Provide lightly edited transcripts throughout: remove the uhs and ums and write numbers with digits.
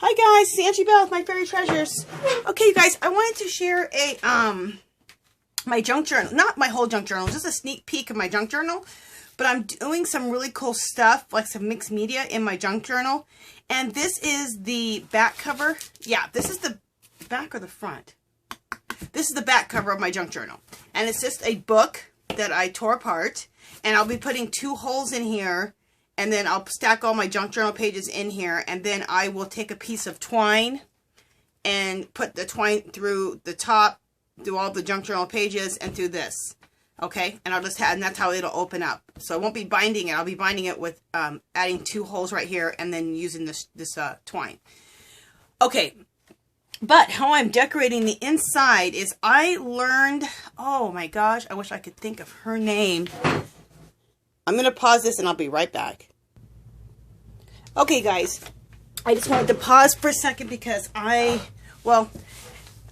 Hi guys, it's Angie Bell with My Fairy Treasures. Okay, you guys, I wanted to share my junk journal. Not my whole junk journal, just a sneak peek of my junk journal. But I'm doing some really cool stuff, like some mixed media in my junk journal. And this is the back cover. Yeah, this is the back or the front. This is the back cover of my junk journal. And it's just a book that I tore apart. And I'll be putting 2 holes in here. And then I'll stack all my junk journal pages in here. And then I will take a piece of twine and put the twine through the top, through all the junk journal pages, and through this. Okay? And I'll just have, and that's how it'll open up. So I won't be binding it. I'll be binding it with adding 2 holes right here and then using this twine. Okay. But how I'm decorating the inside is I learned, oh my gosh, I wish I could think of her name. I'm going to pause this and I'll be right back. Okay, guys. I just wanted to pause for a second because well,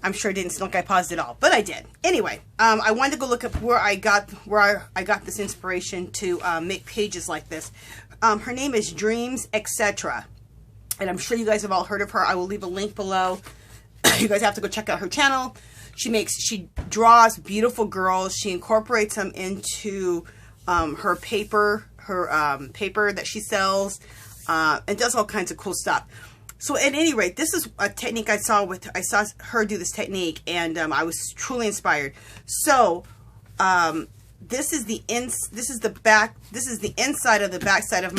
I'm sure it didn't seem like I paused it all, but I did. Anyway, I wanted to go look up where I got this inspiration to make pages like this. Her name is Dreams, Etc. And I'm sure you guys have all heard of her. I will leave a link below. You guys have to go check out her channel. She draws beautiful girls. She incorporates them into her paper that she sells, and does all kinds of cool stuff. So at any rate, this is a technique I saw her do this technique, and I was truly inspired. So this is the inside of the back side of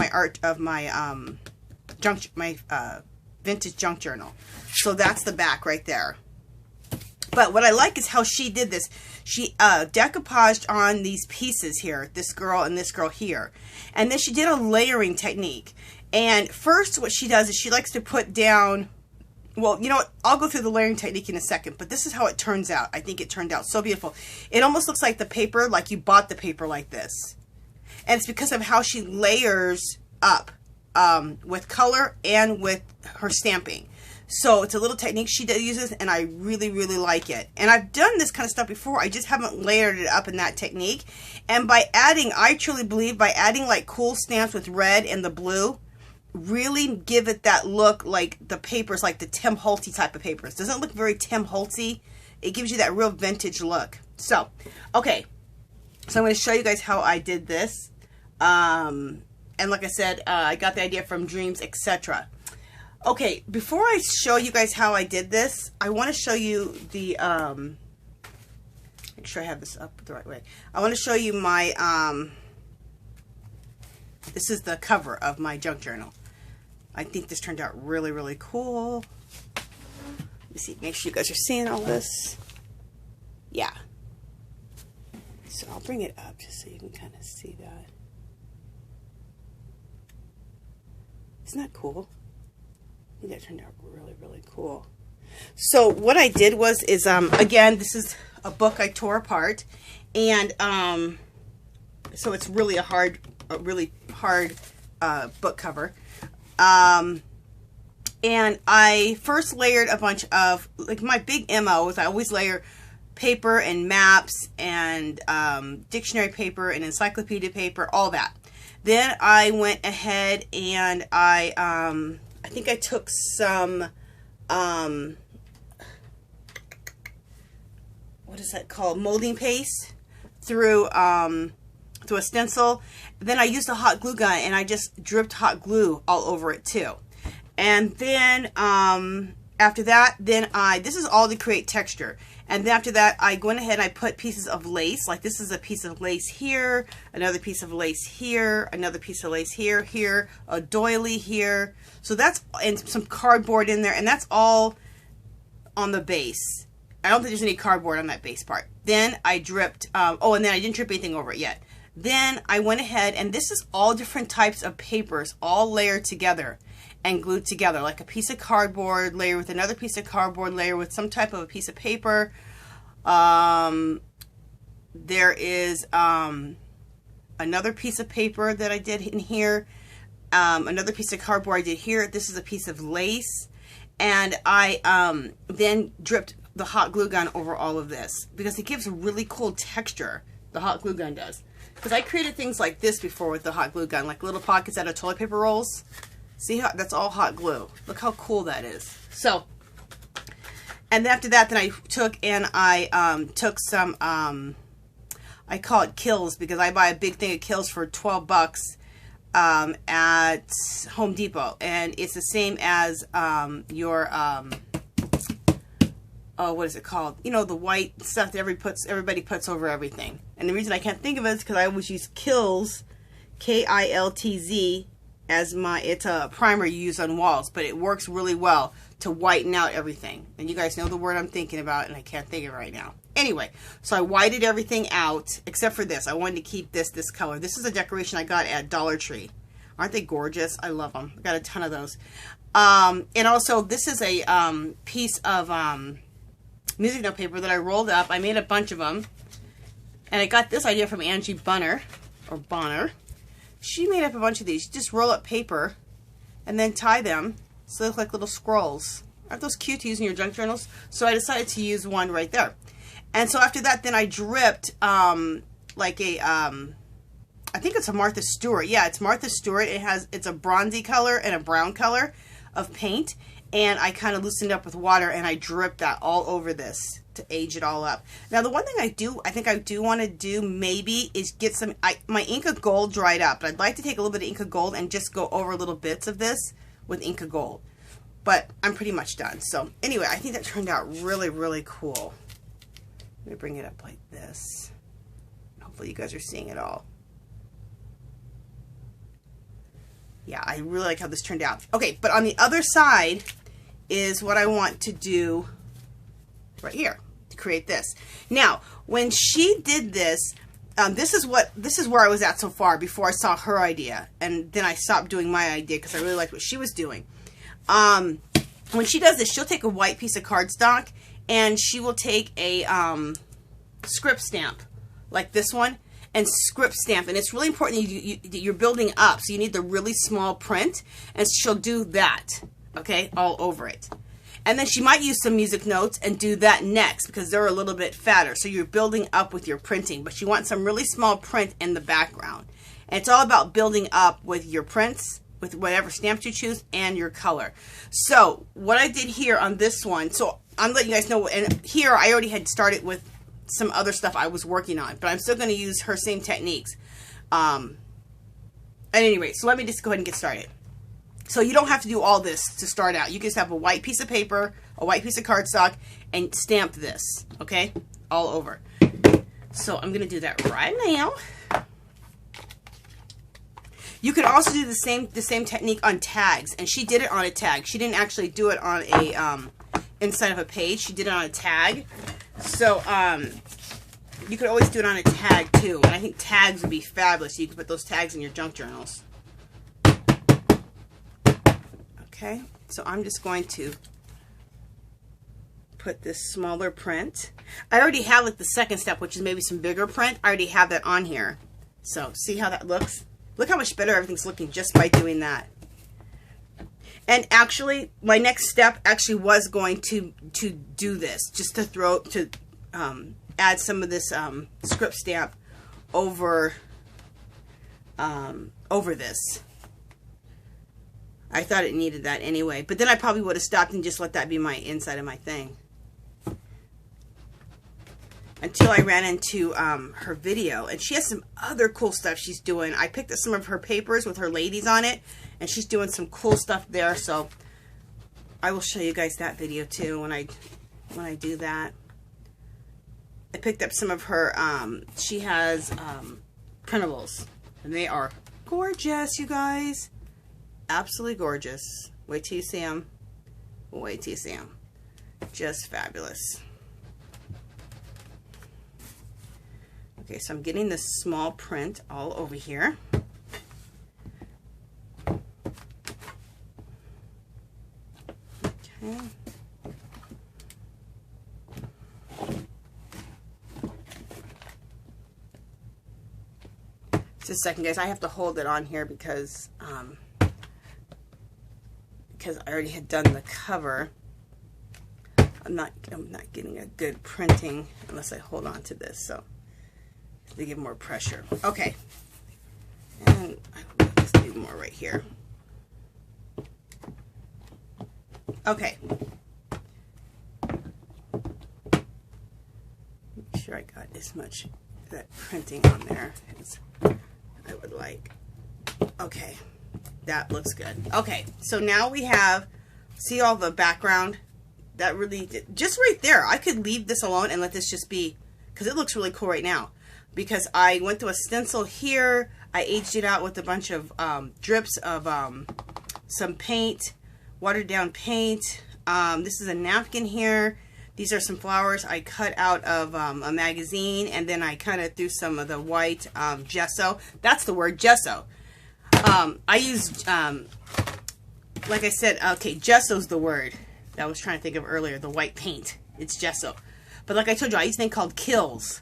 my vintage junk journal. So that's the back right there. But what I like is how she did this. She decoupaged on these pieces here, this girl and this girl here. And then she did a layering technique. And first what she does is she likes to put down, well, you know what, I'll go through the layering technique in a second, but this is how it turns out. I think it turned out so beautiful. It almost looks like the paper, like you bought the paper like this. And it's because of how she layers up with color and with her stamping. So it's a little technique she uses, and I really, really like it. And I've done this kind of stuff before. I just haven't layered it up in that technique. And by adding, I truly believe, by adding like cool stamps with red and the blue, really give it that look like the papers, like the Tim Holtzy type of papers. Doesn't look very Tim Holtzy. It gives you that real vintage look. So, okay. So I'm going to show you guys how I did this. And like I said, I got the idea from Dreams, Etc. Okay, before I show you guys how I did this, I want to show you the, make sure I have this up the right way. I want to show you my, this is the cover of my junk journal. I think this turned out really, really cool. Let me see, make sure you guys are seeing all this. Yeah. So I'll bring it up just so you can kind of see that. Isn't that cool? I think that turned out really, really cool. So what I did was, again, this is a book I tore apart, and so it's really a really hard book cover. And I first layered a bunch of, like, my big MO is I always layer paper and maps and dictionary paper and encyclopedia paper, all that. Then I went ahead and I think I took some, what is that called? Molding paste through a stencil. Then I used a hot glue gun and I just dripped hot glue all over it too. And then, after that, this is all to create texture. And then after that, I went ahead and I put pieces of lace. Like this is a piece of lace here, another piece of lace here, another piece of lace here, a doily here. So that's, and some cardboard in there, and that's all on the base. I don't think there's any cardboard on that base part. Then I dripped, oh, and then I didn't drip anything over it yet. Then I went ahead, and this is all different types of papers, all layered together and glued together, like a piece of cardboard layer with another piece of cardboard layer with some type of a piece of paper. There is another piece of paper that I did in here, another piece of cardboard I did here. This is a piece of lace, and I then dripped the hot glue gun over all of this because it gives a really cool texture. The hot glue gun does, because I created things like this before with the hot glue gun, like little pockets out of toilet paper rolls. See how that's all hot glue. Look how cool that is. So, and after that, then I took and I took some, I call it Kills because I buy a big thing of Kills for 12 bucks at Home Depot. And it's the same as your, oh, what is it called? You know, the white stuff that everybody puts over everything. And the reason I can't think of it is because I always use Kills, K-I-L-T-Z, as it's a primer you use on walls. But it works really well to whiten out everything. And you guys know the word I'm thinking about, and I can't think of it right now. Anyway, so I whited everything out, except for this. I wanted to keep this color. This is a decoration I got at Dollar Tree. Aren't they gorgeous? I love them. I got a ton of those. And also, this is a piece of music note paper that I rolled up. I made a bunch of them. And I got this idea from Angie Bonner. She made up a bunch of these. You just roll up paper and then tie them so they look like little scrolls. Aren't those cute to use in your junk journals? So I decided to use one right there. And so after that, then I dripped like a, I think it's a Martha Stewart. Yeah, it's Martha Stewart. It's a bronzy color and a brown color of paint. And I kind of loosened up with water and I dripped that all over this to age it all up. Now, the one thing I think I do want to do maybe is get some, my Inca Gold dried up. But I'd like to take a little bit of Inca Gold and just go over little bits of this with Inca Gold. But I'm pretty much done. So anyway, I think that turned out really, really cool. Let me bring it up like this. Hopefully you guys are seeing it all. Yeah, I really like how this turned out. Okay, but on the other side is what I want to do right here to create this. Now, when she did this, this is where I was at so far before I saw her idea, and then I stopped doing my idea because I really liked what she was doing. When she does this, she'll take a white piece of cardstock and she will take a script stamp like this one and script stamp, and it's really important that you're building up, so you need the really small print, and she'll do that, okay, all over it. And then she might use some music notes and do that next because they're a little bit fatter, so you're building up with your printing, but you want some really small print in the background. And it's all about building up with your prints, with whatever stamps you choose, and your color. So what I did here on this one, so I'm letting you guys know, and here I already had started with some other stuff I was working on, but I'm still going to use her same techniques. At any rate, so let me just go ahead and get started. So you don't have to do all this to start out. You can just have a white piece of paper, a white piece of cardstock, and stamp this, okay, all over. So I'm going to do that right now. You could also do the same technique on tags, and she did it on a tag. She didn't actually do it on a inside of a page. She did it on a tag. So you could always do it on a tag too, and I think tags would be fabulous. You could put those tags in your junk journals. Okay, so I'm just going to put this smaller print. I already have like the second step, which is maybe some bigger print. I already have that on here. So see how that looks? Look how much better everything's looking just by doing that. And actually, my next step actually was going to do this, just to add some of this script stamp over this. I thought it needed that anyway, but then I probably would have stopped and just let that be my inside of my thing. Until I ran into her video, and she has some other cool stuff she's doing. I picked up some of her papers with her ladies on it, and she's doing some cool stuff there, so I will show you guys that video too when I do that. I picked up some of her, she has printables, and they are gorgeous, you guys. Absolutely gorgeous. Wait till you see them. Wait till you see them. Just fabulous. Okay, so I'm getting this small print all over here. Okay. Just a second, guys. I have to hold it on here because I already had done the cover. I'm not getting a good printing unless I hold on to this, so to give more pressure. Okay, and I'll just do more right here. Okay. Make sure I got as much of that printing on there as I would like. Okay, that looks good. Okay, so now we have, see all the background? That really, just right there, I could leave this alone and let this just be, because it looks really cool right now. Because I went through a stencil here, I aged it out with a bunch of drips of some paint, watered down paint. This is a napkin here. These are some flowers I cut out of a magazine, and then I kind of threw some of the white gesso. That's the word, gesso. I used, like I said, okay, gesso's the word that I was trying to think of earlier, the white paint. It's gesso. But like I told you, I use a thing called Kills.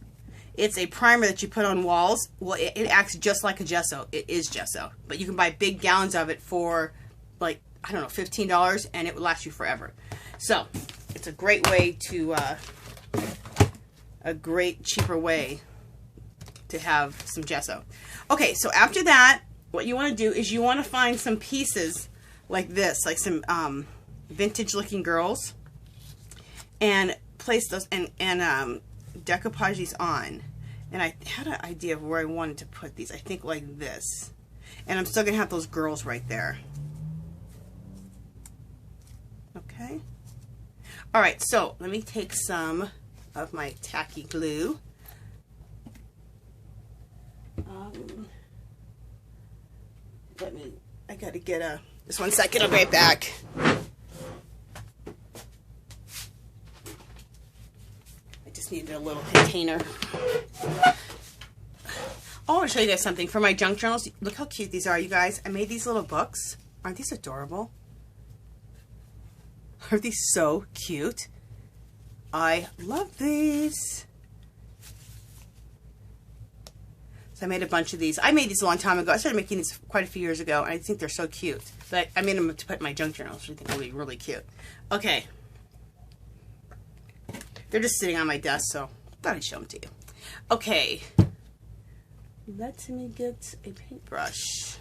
It's a primer that you put on walls. Well, it acts just like a gesso. It is gesso. But you can buy big gallons of it for, like, I don't know, $15, and it will last you forever. So, it's a great way to, a great cheaper way to have some gesso. Okay, so after that, what you want to do is you want to find some pieces like this, like some vintage looking girls, and place those and decoupage these on. And I had an idea of where I wanted to put these. I think like this. And I'm still going to have those girls right there. Okay. Alright, so let me take some of my tacky glue. I got to get just 1 second, I'll be right back. Needed a little container. Oh, I want to show you guys something for my junk journals. Look how cute these are, you guys. I made these little books. Aren't these adorable? Aren't these so cute? I love these. So I made a bunch of these. I made these a long time ago. I started making these quite a few years ago, and I think they're so cute. But I made them to put in my junk journals, which I think will be really cute. Okay. They're just sitting on my desk, so I thought I'd show them to you. Okay. Let me get a paintbrush.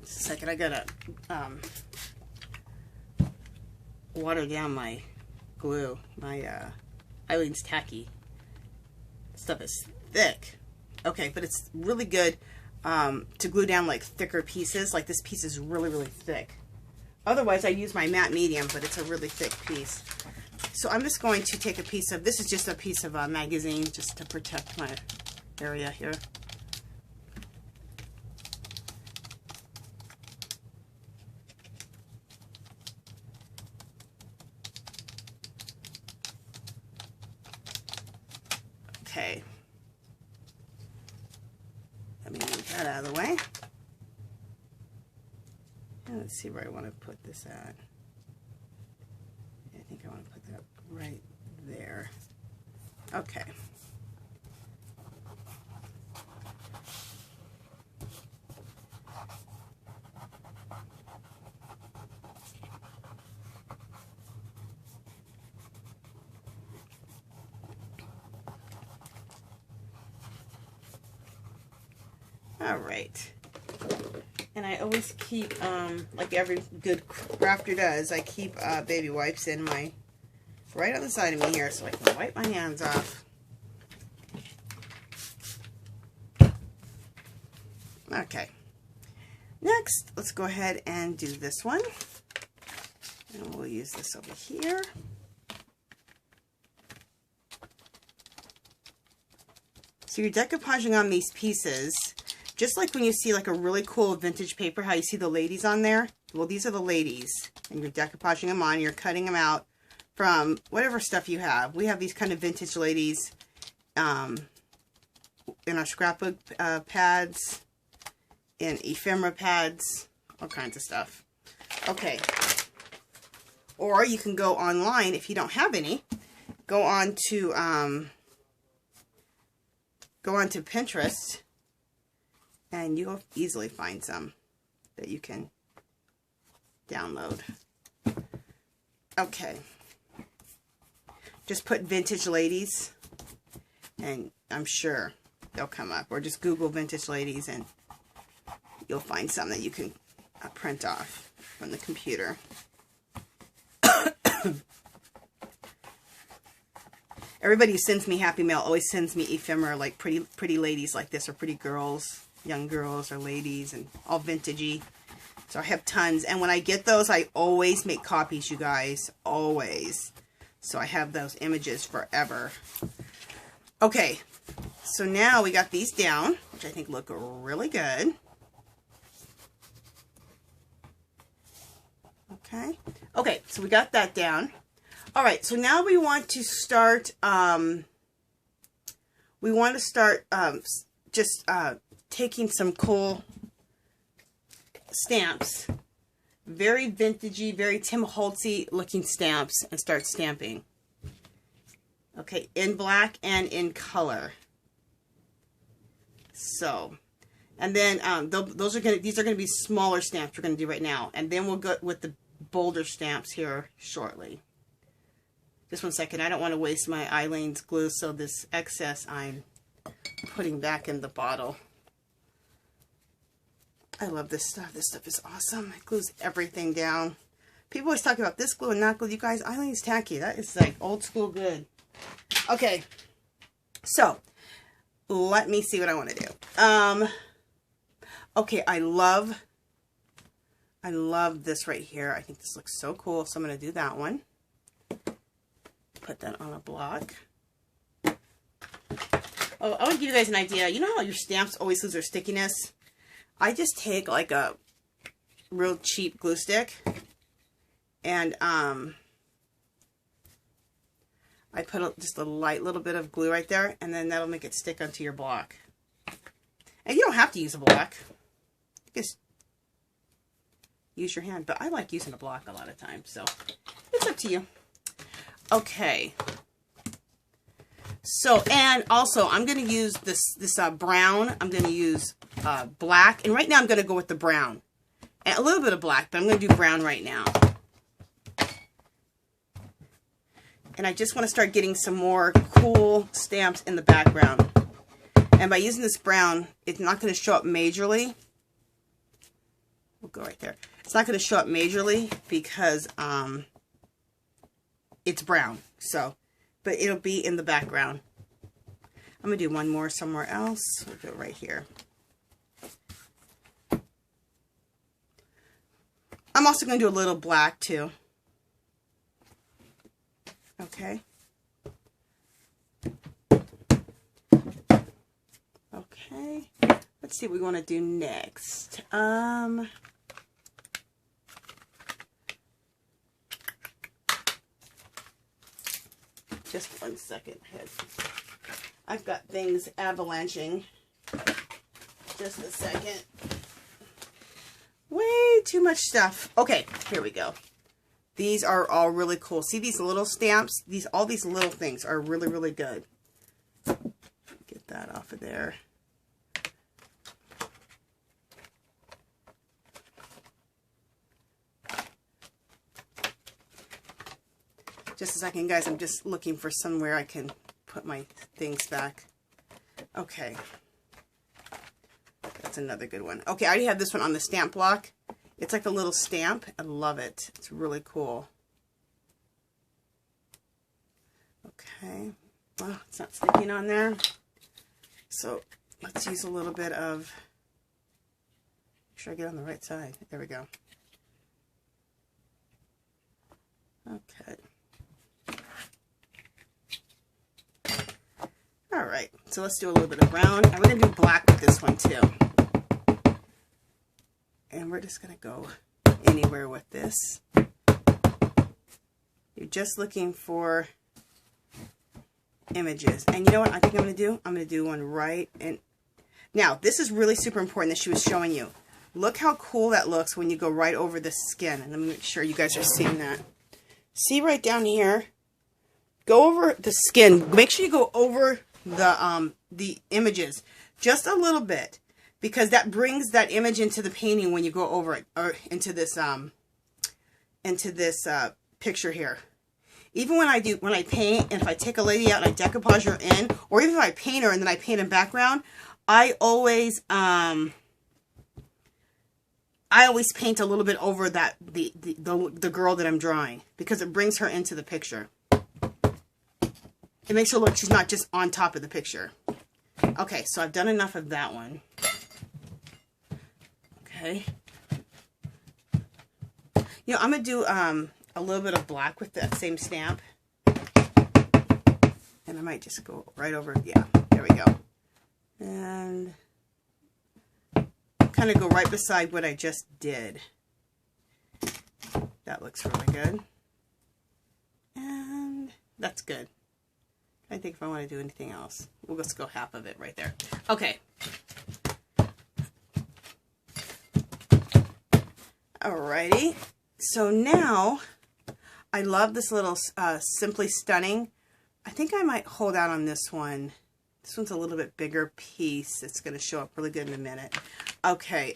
Just a second, I gotta water down my glue, my Eileen's Tacky. Stuff is thick. Okay, but it's really good to glue down like thicker pieces. Like this piece is really, really thick. Otherwise, I use my matte medium, but it's a really thick piece. So I'm just going to take a piece of, this is just a piece of a magazine just to protect my area here. Okay. Let me move that out of the way. And let's see where I want to put this at. I think I want to put that right there. Okay. All right. And I always keep, like every good crafter does, I keep baby wipes in my, right on the side of me here so I can wipe my hands off. Okay. Next, let's go ahead and do this one. And we'll use this over here. So you're decoupaging on these pieces. Just like when you see like a really cool vintage paper, how you see the ladies on there. Well, these are the ladies. And you're decoupaging them on. You're cutting them out from whatever stuff you have. We have these kind of vintage ladies in our scrapbook pads, in ephemera pads, all kinds of stuff. Okay. Or you can go online if you don't have any. Go on to Pinterest. And you'll easily find some that you can download. Okay. Just put vintage ladies and I'm sure they'll come up. Or just Google vintage ladies and you'll find some that you can print off from the computer. Everybody who sends me Happy Mail always sends me ephemera, like pretty ladies like this, or pretty girls, young girls or ladies, and all vintagey. So I have tons, and when I get those, I always make copies, you guys, always. So I have those images forever. Okay, so now we got these down, which I think look really good. Okay, so we got that down. All right, so now we want to start, taking some cool stamps, very vintagey, very Tim Holtzy looking stamps, and start stamping. Okay, in black and in color. So, and then these are gonna be smaller stamps we're gonna do right now, and then we'll go with the bolder stamps here shortly. Just one second. I don't want to waste my Aleene's glue, so this excess I'm putting back in the bottle. I love this stuff. This stuff is awesome. It glues everything down. People always talk about this glue and not glue. You guys, Aleene's tacky. That is like old school good. Okay. So, let me see what I want to do. Okay, I love this right here. I think this looks so cool, so I'm going to do that one. Put that on a block. Oh, I want to give you guys an idea. You know how your stamps always lose their stickiness? I just take like a real cheap glue stick and I put just a light little bit of glue right there, and then that'll make it stick onto your block. And you don't have to use a block. You just use your hand, but I like using a block a lot of times, so it's up to you. Okay, so, and also I'm going to use this brown. I'm going to use black, and right now I'm going to go with the brown and a little bit of black, but I'm going to do brown right now. And I just want to start getting some more cool stamps in the background. And by using this brown, it's not going to show up majorly. We'll go right there. It's not going to show up majorly because it's brown, so, but it'll be in the background. I'm going to do one more somewhere else. We'll go right here. I'm also going to do a little black too. Okay. Okay. Let's see what we want to do next. Just one second. I've got things avalanching. Just a second. Way too much stuff. Okay, here we go. These are all really cool. See these little stamps? All these little things are really, really good. Get that off of there. Just a second, guys. I'm just looking for somewhere I can put my things back. Okay. That's another good one. Okay, I already have this one on the stamp block. It's like a little stamp. I love it. It's really cool. Okay. Well, it's not sticking on there. So let's use a little bit of, make sure I get on the right side. There we go. Okay. All right, so let's do a little bit of brown. I'm going to do black with this one too. And we're just going to go anywhere with this. You're just looking for images. And you know what I think I'm going to do? I'm going to do one right in. Now, this is really super important that she was showing you. Look how cool that looks when you go right over the skin. And let me make sure you guys are seeing that. See right down here? Go over the skin. Make sure you go over the images just a little bit, because that brings that image into the painting when you go over it, or into this picture here. Even when I paint, and if I take a lady out and I decoupage her in, or even if I paint her and then I paint in background, I always paint a little bit over that the girl that I'm drawing, because it brings her into the picture. It makes her look she's not just on top of the picture. Okay, so I've done enough of that one. Okay. You know, I'm going to do a little bit of black with that same stamp. And I might just go right over. Yeah, there we go. And kind of go right beside what I just did. That looks really good. And that's good. I think if I want to do anything else, we'll just go half of it right there. Okay. Alrighty. So now, I love this little Simply Stunning. I think I might hold out on this one. This one's a little bit bigger piece. It's going to show up really good in a minute. Okay.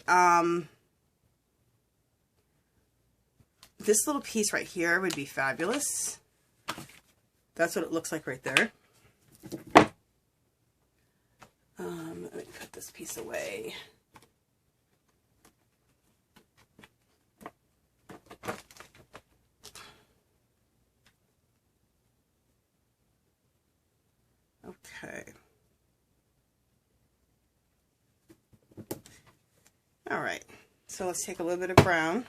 This little piece right here would be fabulous. That's what it looks like right there. Let me put this piece away. Okay. All right. So let's take a little bit of brown.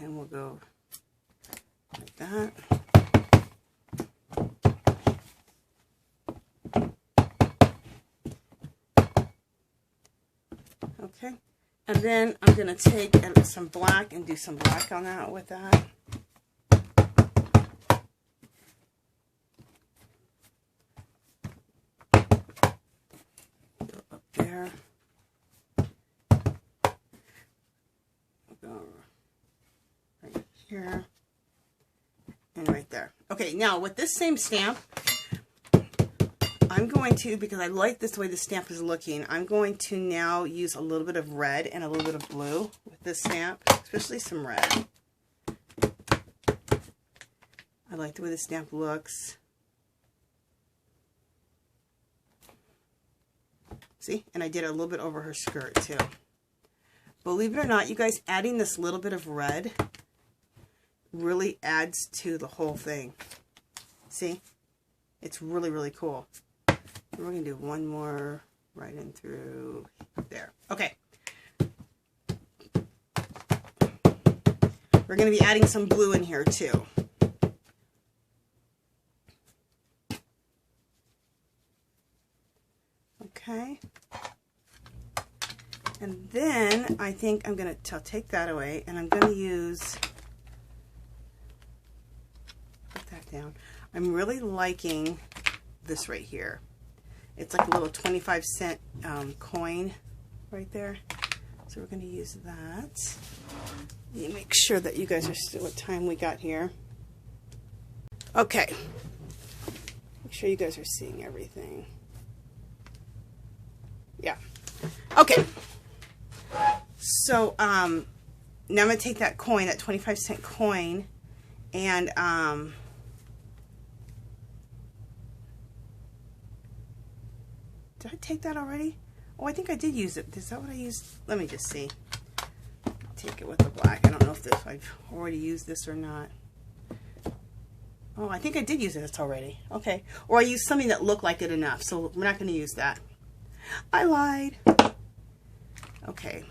And we'll go like that. Okay. And then I'm going to take some black and do some black on that with that. Go up there. Go right here. And right there. Okay, now with this same stamp, I'm going to, because I like this the way the stamp is looking, I'm going to now use a little bit of red and a little bit of blue with this stamp, especially some red. I like the way the stamp looks. See? And I did a little bit over her skirt too. Believe it or not, you guys, adding this little bit of red really adds to the whole thing. See? It's really, really cool. We're going to do one more right in through there. Okay. We're going to be adding some blue in here too. Okay. And then I think I'm going to take that away and I'm going to use, put that down. I'm really liking this right here. It's like a little 25-cent coin right there. So we're going to use that. Let me make sure that you guys are still what time we got here. Okay. Make sure you guys are seeing everything. Yeah. Okay. So now I'm going to take that coin, that 25-cent coin, and did I take that already? Oh, I think I did use it. Is that what I used? Let me just see. Take it with the black. I don't know if I've already used this or not. Oh, I think I did use this already. Okay. Or I used something that looked like it enough, so we're not going to use that. I lied. Okay.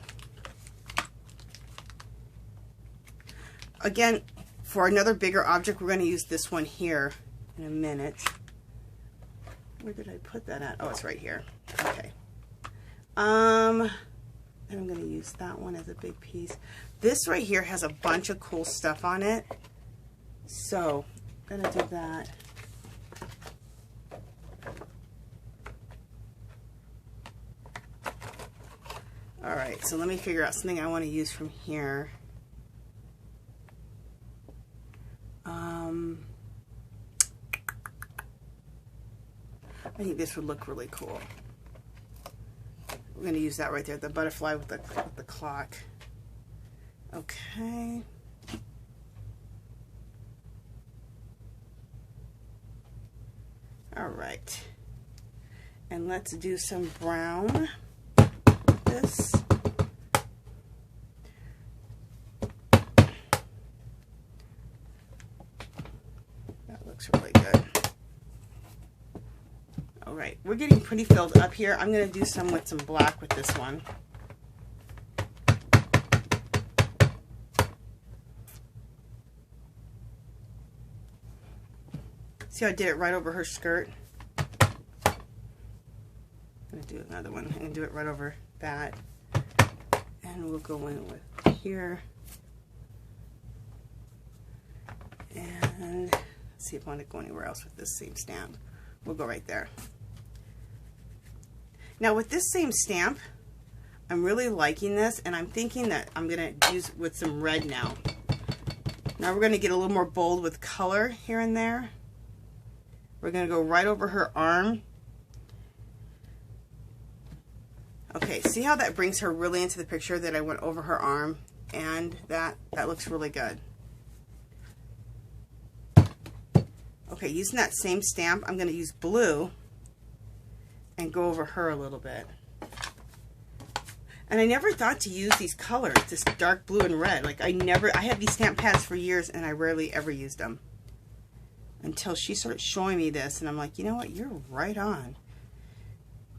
Again, for another bigger object, we're going to use this one here in a minute. Where did I put that at? Oh, it's right here. Okay. And I'm going to use that one as a big piece. This right here has a bunch of cool stuff on it. So, I'm going to do that. Alright, so let me figure out something I want to use from here. I think this would look really cool. We're going to use that right there, the butterfly with the clock. Okay. right. And let's do some brown. This. That looks really good. All right, we're getting pretty filled up here. I'm going to do some with some black with this one. See how I did it right over her skirt? I'm going to do another one. I'm going to do it right over that. And we'll go in with here. And let's see if I want to go anywhere else with this same stamp. We'll go right there. Now with this same stamp, I'm really liking this, and I'm thinking that I'm going to use with some red now. Now we're going to get a little more bold with color here and there. We're going to go right over her arm. Okay, see how that brings her really into the picture that I went over her arm? And that looks really good. Okay, using that same stamp, I'm going to use blue and go over her a little bit. And I never thought to use these colors, this dark blue and red. Like I had these stamp pads for years and I rarely ever used them. Until she started showing me this, and I'm like, you know what, you're right on.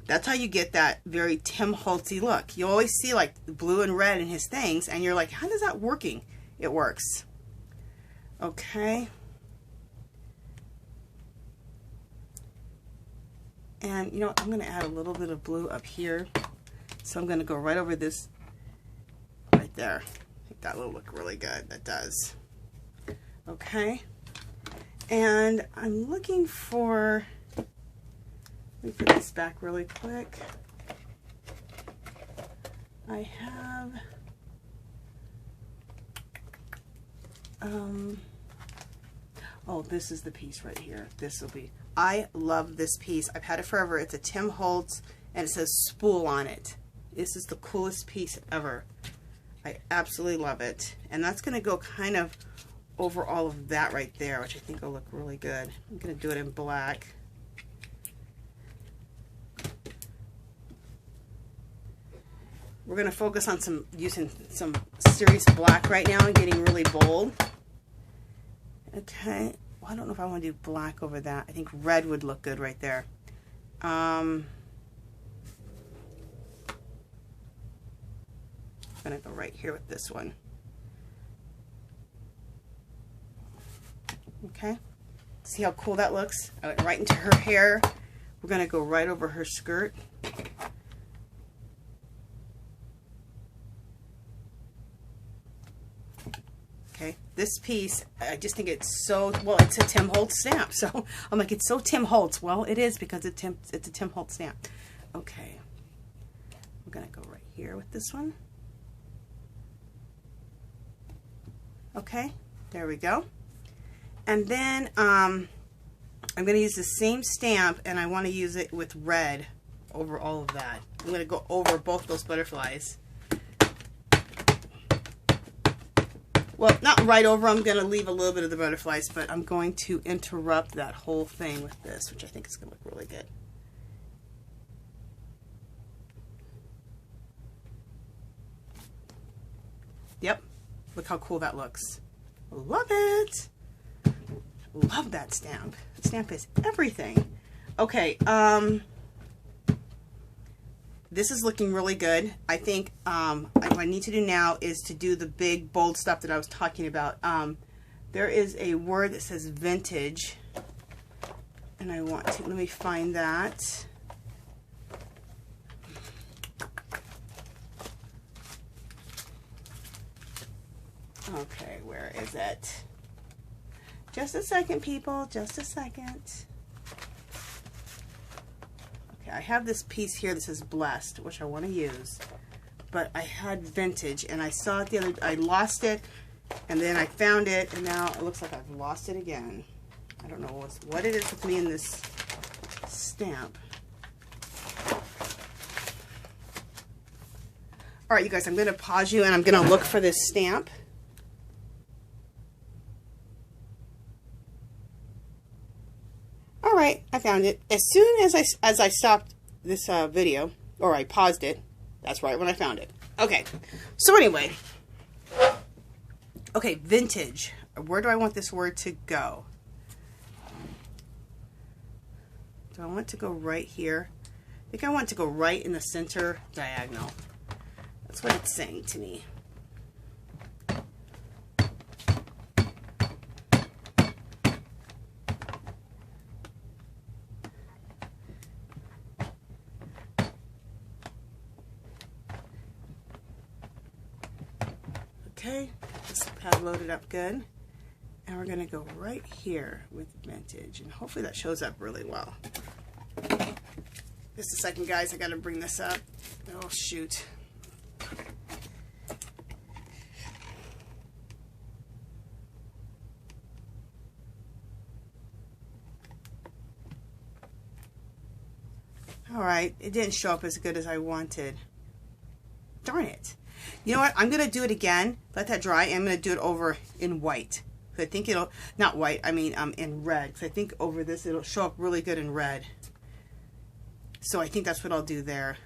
That's how you get that very Tim Holtz-y look. You always see like the blue and red in his things, and you're like, how is that working? It works. Okay. And you know what, I'm going to add a little bit of blue up here. So I'm going to go right over this right there. I think that will look really good. That does. Okay. And I'm looking for, let me put this back really quick. I have, oh, this is the piece right here. This will be, I love this piece. I've had it forever. It's a Tim Holtz, and it says spool on it. This is the coolest piece ever. I absolutely love it. And that's going to go kind of over all of that right there, which I think will look really good. I'm going to do it in black. We're going to focus on using some serious black right now and getting really bold. Okay, well, I don't know if I want to do black over that. I think red would look good right there. I'm going to go right here with this one. Okay, see how cool that looks? I went right into her hair. We're going to go right over her skirt. Okay, this piece, I just think it's so, well, it's a Tim Holtz stamp. So I'm like, it's so Tim Holtz. Well, it is because it's a Tim Holtz stamp. Okay, I'm going to go right here with this one. Okay, there we go. And then I'm going to use the same stamp, and I want to use it with red over all of that. I'm going to go over both those butterflies. Well, not right over. I'm going to leave a little bit of the butterflies, but I'm going to interrupt that whole thing with this, which I think is going to look really good. Yep. Look how cool that looks. Love it. Love that stamp. That stamp is everything. Okay, this is looking really good. I think what I need to do now is to do the big bold stuff that I was talking about. There is a word that says vintage, and I want to, let me find that. Okay, where is it? Just a second, people, just a second. Okay, I have this piece here that says blessed, which I want to use, but I had vintage, and I saw it the other, I lost it, and then I found it, and now it looks like I've lost it again. I don't know what it is with me in this stamp. All right, you guys, I'm going to pause you, and I'm going to look for this stamp. right, I found it. As soon as I stopped this video, or I paused it, that's right when I found it. Okay, so anyway. Okay, vintage. Where do I want this word to go? Do I want it to go right here? I think I want it to go right in the center diagonal. That's what it's saying to me. Okay, this pad loaded up good. And we're going to go right here with vintage. And hopefully that shows up really well. Just a second, guys. I got to bring this up. Oh, shoot. All right. It didn't show up as good as I wanted. Darn it. You know what? I'm going to do it again. Let that dry. And I'm going to do it over in white. I think it'll, not white, I mean in red. Because I think over this it'll show up really good in red. So I think that's what I'll do there.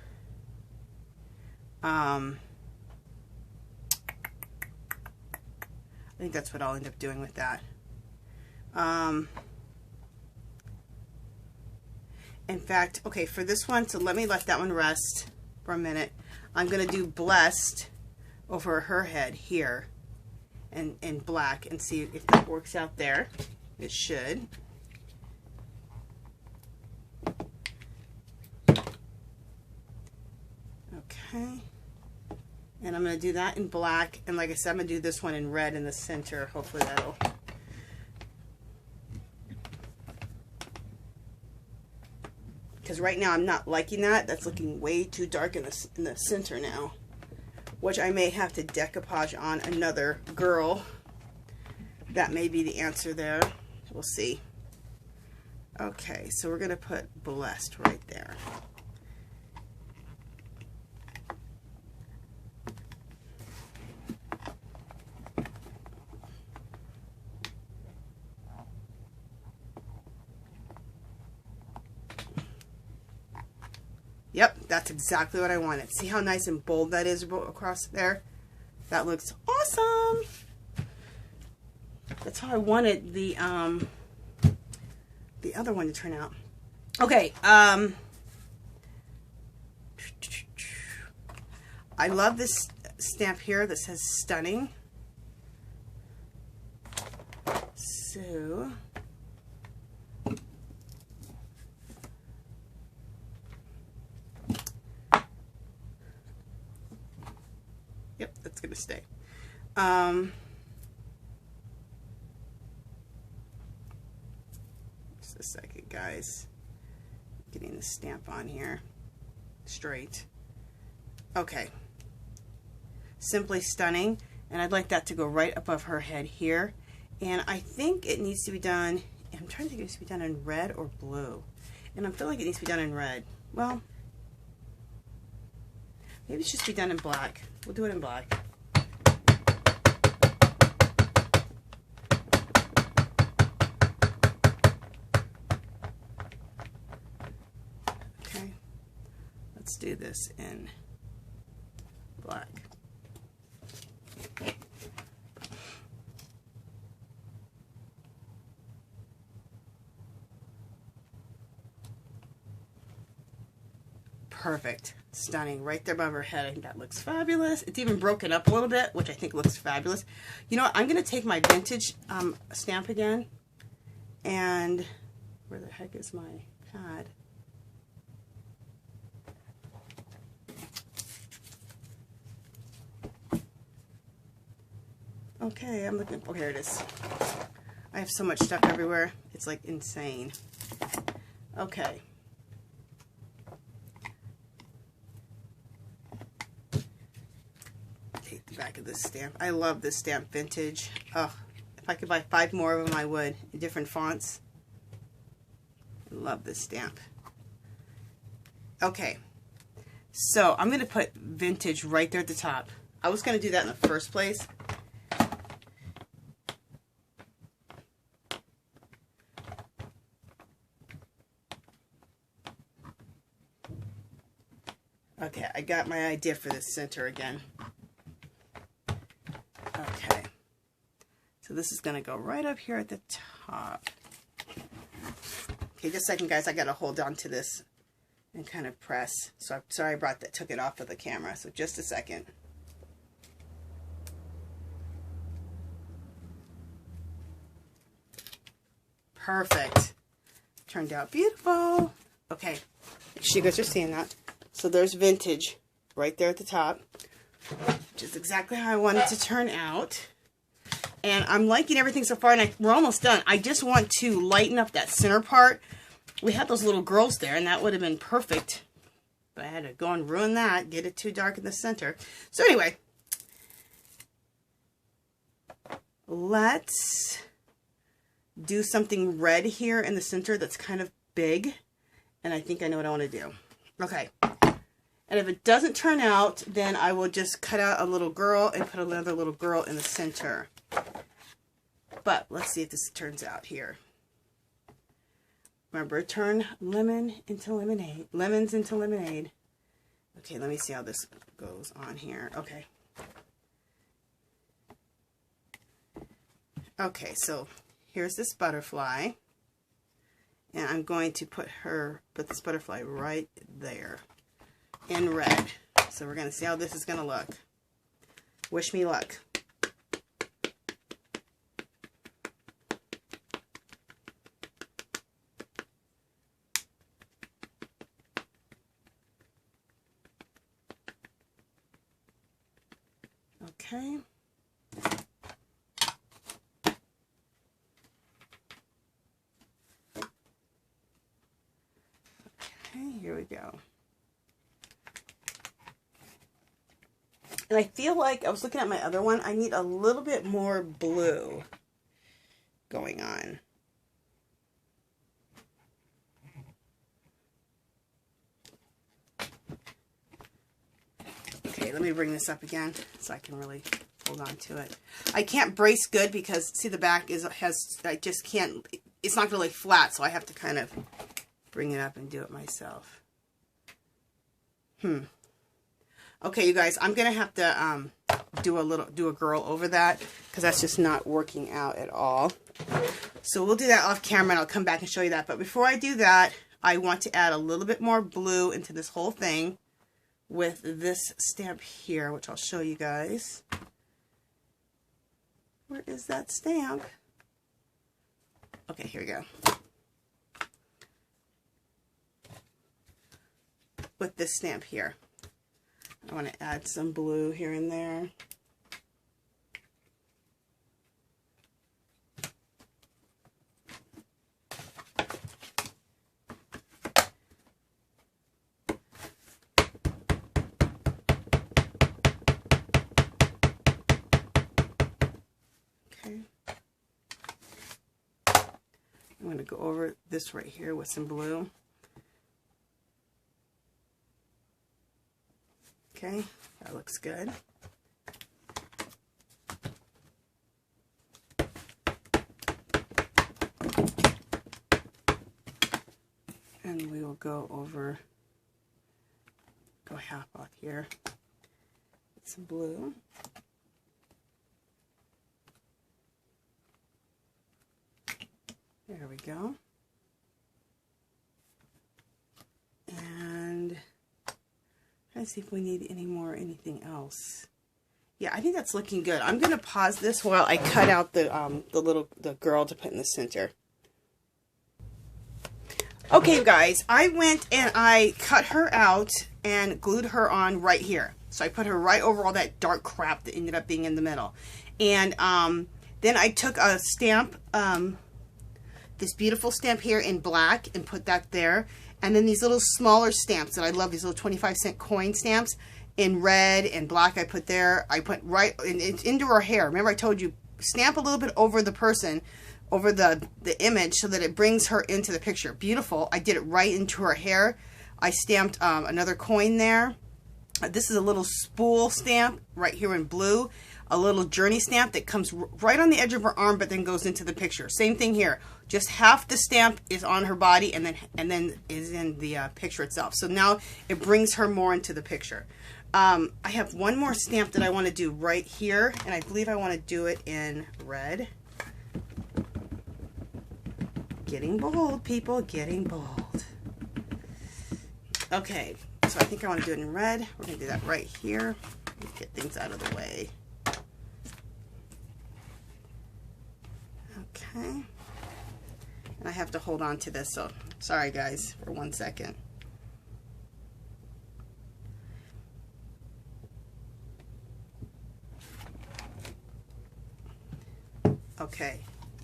I think that's what I'll end up doing with that. In fact, okay, for this one, so let me let that one rest for a minute. I'm going to do blessed over her head here. In black, and see if that works out there. It should. Okay. And I'm going to do that in black, and like I said, I'm going to do this one in red in the center. Hopefully that'll... Because right now I'm not liking that. That's looking way too dark in the center now. Which I may have to decoupage on another girl. That may be the answer there. We'll see. Okay, so we're going to put blessed right there. Yep, that's exactly what I wanted. See how nice and bold that is across there? That looks awesome. That's how I wanted the other one to turn out. Okay, I love this stamp here that says stunning. So yep, that's gonna stay. Just a second, guys. Getting the stamp on here straight. Okay. Simply stunning, and I'd like that to go right above her head here. And I think it needs to be done, I'm trying to think if it needs to be done in red or blue. And I'm feeling like it needs to be done in red. Well, maybe it should be done in black. We'll do it in black. Okay, let's do this in black. Perfect. Stunning. Right there above her head. I think that looks fabulous. It's even broken up a little bit, which I think looks fabulous. You know what? I'm going to take my vintage stamp again. And where the heck is my pad? Okay, I'm looking. Oh, here it is. I have so much stuff everywhere. It's like insane. Okay. Take the back of this stamp. I love this stamp, vintage. Oh, if I could buy 5 more of them, I would, in different fonts. I love this stamp. Okay. So I'm going to put vintage right there at the top. I was going to do that in the first place. Okay, I got my idea for this center again. Okay. So this is going to go right up here at the top. Okay, just a second, guys. I got to hold on to this and kind of press. So I'm sorry I took it off of the camera. So just a second. Perfect. Turned out beautiful. Okay, make sure you guys are seeing that. So there's vintage right there at the top, which is exactly how I wanted to turn out. And I'm liking everything so far, and we're almost done. I just want to lighten up that center part. We had those little girls there, and that would have been perfect. But I had to go and ruin that, get it too dark in the center. So anyway, let's do something red here in the center that's kind of big. And I think I know what I want to do. Okay. And if it doesn't turn out, then I will just cut out a little girl and put another little girl in the center. But let's see if this turns out here. Remember, turn lemon into lemonade. Lemons into lemonade. Okay, let me see how this goes on here. Okay. Okay, so here's this butterfly. And I'm going to put this butterfly right there in red. So we're going to see how this is going to look. Wish me luck. Okay. Okay, here we go. And I feel like, I was looking at my other one, I need a little bit more blue going on. Okay, let me bring this up again so I can really hold on to it. I can't brace good because, see, the back I just can't, it's not really flat, so I have to kind of bring it up and do it myself. Okay, you guys, I'm gonna have to do a girl over that because that's just not working out at all. So we'll do that off camera and I'll come back and show you that. But before I do that, I want to add a little bit more blue into this whole thing with this stamp here, which I'll show you guys. Where is that stamp? Okay, here we go. With this stamp here. I want to add some blue here and there. Okay. I'm going to go over this right here with some blue. Okay, that looks good. And we will go half off here with some blue. There we go. And let's see if we need anything else. Yeah, I think that's looking good. I'm going to pause this while I cut out the girl to put in the center. Okay, you guys, I went and I cut her out and glued her on right here. So I put her right over all that dark crap that ended up being in the middle. And then I took a stamp, this beautiful stamp here in black, and put that there. And then these little smaller stamps that I love, these little 25-cent coin stamps in red and black I put there. I put right into her hair. Remember I told you, stamp a little bit over the person, over the image so that it brings her into the picture. Beautiful. I did it right into her hair. I stamped another coin there. This is a little spool stamp right here in blue. a little journey stamp that comes right on the edge of her arm, but then goes into the picture. Same thing here. Just half the stamp is on her body, and then is in the picture itself. So now it brings her more into the picture. I have one more stamp that I want to do right here, and I believe I want to do it in red. Getting bold, people, getting bold. Okay, so I think I want to do it in red. We're going to do that right here. Get things out of the way. Okay. And I have to hold on to this, so sorry guys for 1 second. Okay,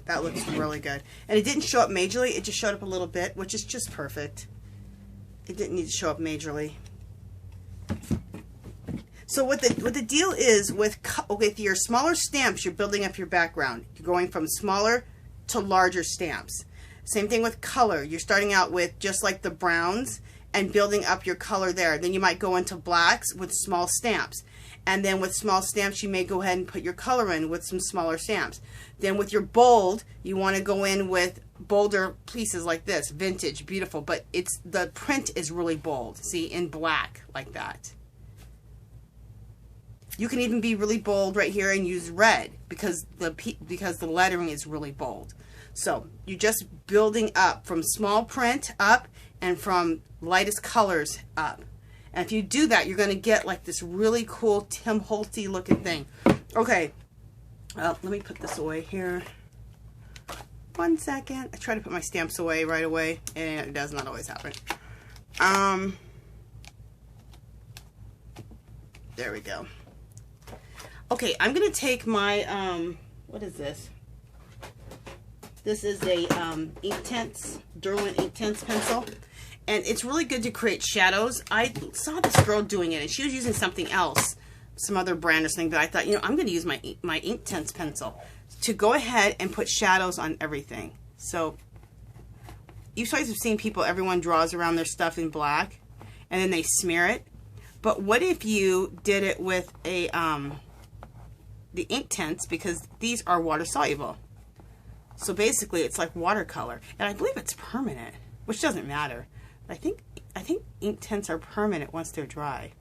that looks really good. And it didn't show up majorly, it just showed up a little bit, which is just perfect. It didn't need to show up majorly. So what the deal is with your smaller stamps, you're building up your background. You're going from smaller to larger stamps. Same thing with color. You're starting out with just like the browns and building up your color there. Then you might go into blacks with small stamps. And then with small stamps, you may go ahead and put your color in with some smaller stamps. Then with your bold, you want to go in with bolder pieces like this, vintage, beautiful, but the print is really bold. See, in black like that. You can even be really bold right here and use red because the lettering is really bold. So you're just building up from small print up and from lightest colors up. And if you do that, you're going to get like this really cool Tim Holtzy looking thing. Okay, let me put this away here. 1 second. I try to put my stamps away right away, and it does not always happen. There we go. Okay, I'm going to take my, what is this? This is a Inktense, Derwent Inktense pencil. And it's really good to create shadows. I saw this girl doing it, and she was using something else, some other brand or something, but I thought, you know, I'm going to use my Inktense pencil to go ahead and put shadows on everything. So, you guys have seen people, everyone draws around their stuff in black, and then they smear it. But what if you did it with a, the Inktense, because these are water soluble. So basically, it's like watercolor. And I believe it's permanent, which doesn't matter. I think Inktense are permanent once they're dry.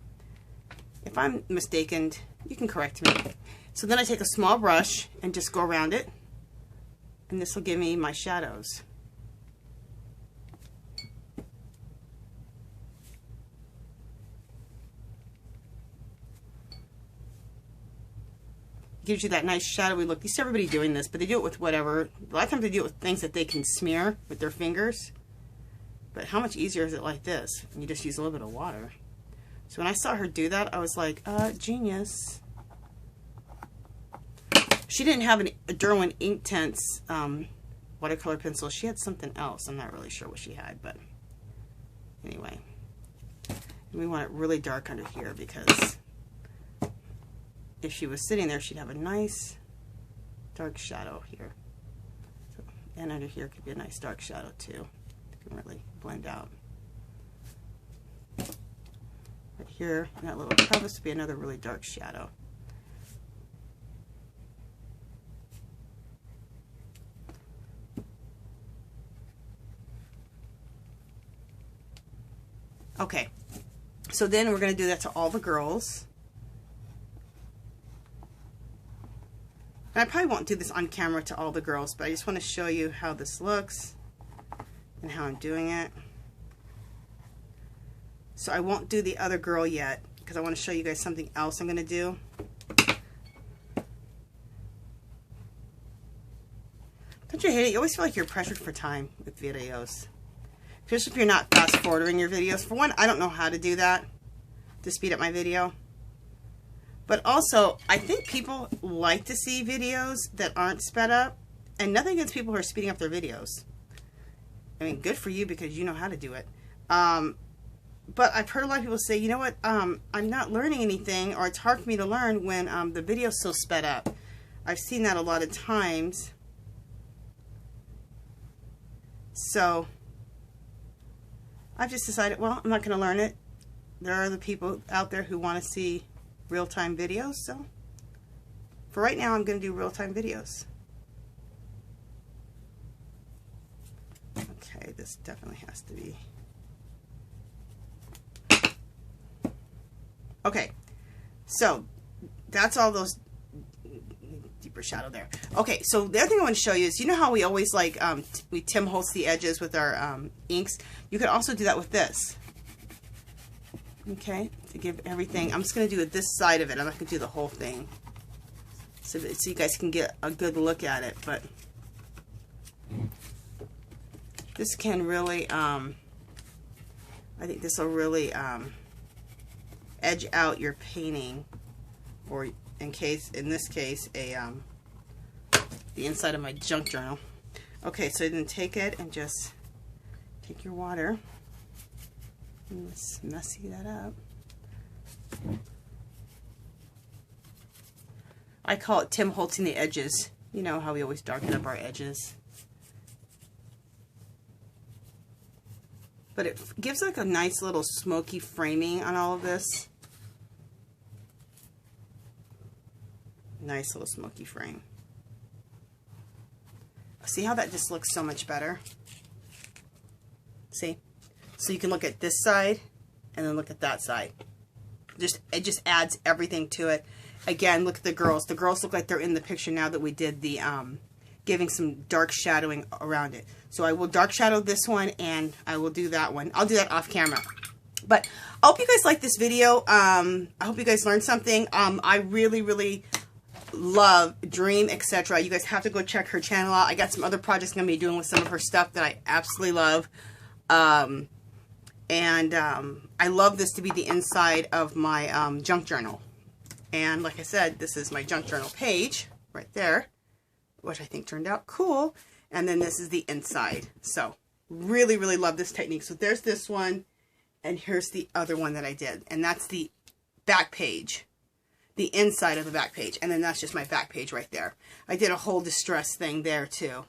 If I'm mistaken, you can correct me. So then I take a small brush and just go around it, and this will give me my shadows. Gives you that nice shadowy look. You see everybody doing this, but they do it with whatever. A lot of times they do it with things that they can smear with their fingers. But how much easier is it like this? You just use a little bit of water. So when I saw her do that, I was like, genius. She didn't have a Derwent Inktense watercolor pencil. She had something else. I'm not really sure what she had, but anyway. And we want it really dark under here because if she was sitting there, she'd have a nice dark shadow here. So, and under here could be a nice dark shadow too. It can really blend out. Right here, in that little crevice would be another really dark shadow. Okay, so then we're going to do that to all the girls. And I probably won't do this on camera to all the girls, but I just want to show you how this looks and how I'm doing it. So I won't do the other girl yet because I want to show you guys something else I'm going to do. Don't you hate it? You always feel like you're pressured for time with videos. Especially if you're not fast forwarding your videos. For one, I don't know how to do that to speed up my video. But also, I think people like to see videos that aren't sped up. And nothing against people who are speeding up their videos. I mean, good for you because you know how to do it. But I've heard a lot of people say, you know what, I'm not learning anything, or it's hard for me to learn when the video's so sped up. I've seen that a lot of times. So I've just decided, well, I'm not going to learn it. There are other people out there who want to see real-time videos, so for right now, I'm going to do real-time videos. Okay, this definitely has to be. Okay, so that's all those deeper shadow there. Okay, so the other thing I want to show you is, you know how we always like, we Tim Holtz the edges with our inks? You could also do that with this. Okay, to give everything, I'm just going to do this side of it. I'm not going to do the whole thing. So you guys can get a good look at it, but this can really, I think this will really edge out your painting, or in this case, the inside of my junk journal. Okay, so then take it and just take your water and let's messy that up. I call it Tim Holtzing the edges. You know how we always darken up our edges. But it gives like a nice little smoky framing on all of this. Nice little smoky frame. See how that just looks so much better? See? So you can look at this side and then look at that side. It just adds everything to it. Again, look at the girls. The girls look like they're in the picture now that we did the giving some dark shadowing around it. So I will dark shadow this one and I will do that one. I'll do that off camera. But I hope you guys like this video. I hope you guys learned something. I really, really love Dream, etc. You guys have to go check her channel out. I got some other projects I'm going to be doing with some of her stuff that I absolutely love. I love this to be the inside of my junk journal. And like I said, this is my junk journal page right there, which I think turned out cool. And then this is the inside. So really, really love this technique. So there's this one, and here's the other one that I did. And that's the back page, the inside of the back page. And then that's just my back page right there. I did a whole distress thing there too,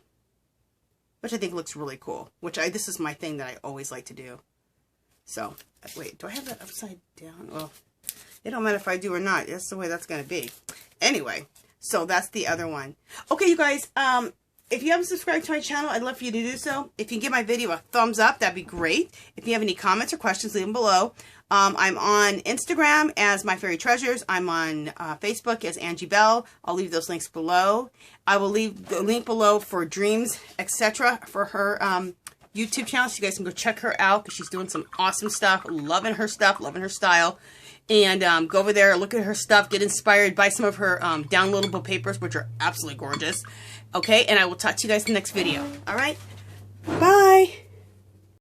which I think looks really cool. This is my thing that I always like to do. So, wait, do I have that upside down? Well, it don't matter if I do or not. That's the way that's going to be. Anyway, so that's the other one. Okay, you guys, if you haven't subscribed to my channel, I'd love for you to do so. If you can give my video a thumbs up, that'd be great. If you have any comments or questions, leave them below. I'm on Instagram as My Fairy Treasures. I'm on Facebook as Angie Bell. I'll leave those links below. I will leave the link below for Dreams, etc. for her YouTube channel, so you guys can go check her out because she's doing some awesome stuff. Loving her stuff, loving her style. And go over there, look at her stuff, get inspired, buy some of her downloadable papers, which are absolutely gorgeous. Okay, and I will talk to you guys in the next video. All right, bye.